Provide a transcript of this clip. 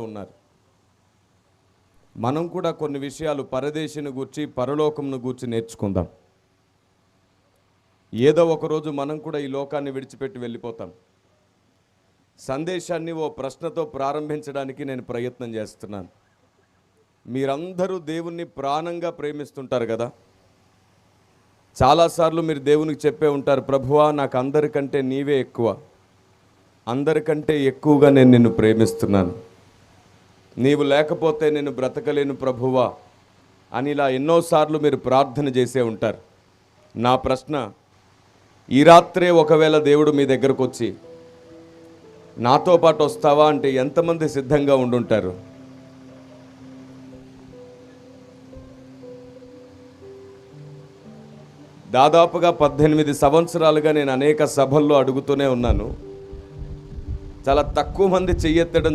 ఉన్నారు. మనం కూడా కొన్ని విషయాలు పరదేశిని గూర్చి పరలోకంను గూర్చి నేర్చుకుందాం. ఏదో ఒకరోజు మనం కూడా ఈ లోకాన్ని విడిచిపెట్టి వెళ్ళిపోతాం. సందేశాన్ని ఓ ప్రశ్నతో ప్రారంభించడానికి నేను ప్రయత్నం చేస్తున్నాను. మీరందరూ దేవుణ్ణి ప్రాణంగా ప్రేమిస్తుంటారు కదా. చాలాసార్లు మీరు దేవునికి చెప్పే ఉంటారు, ప్రభువా నాకు అందరికంటే నీవే ఎక్కువ, అందరికంటే ఎక్కువగా నేను నిన్ను ప్రేమిస్తున్నాను, నీవు లేకపోతే నేను బ్రతకలేను ప్రభువా అని ఇలా ఎన్నోసార్లు మీరు ప్రార్థన చేసే ఉంటారు. నా ప్రశ్న, ఈ రాత్రే ఒకవేళ దేవుడు మీ దగ్గరకు వచ్చి నాతో పాటు వస్తావా అంటే ఎంతమంది సిద్ధంగా ఉండుంటారు? దాదాపుగా 18 సంవత్సరాలుగా నేను అనేక సభల్లో అడుగుతూనే ఉన్నాను. చాలా తక్కువ మంది చెయ్యెత్తడం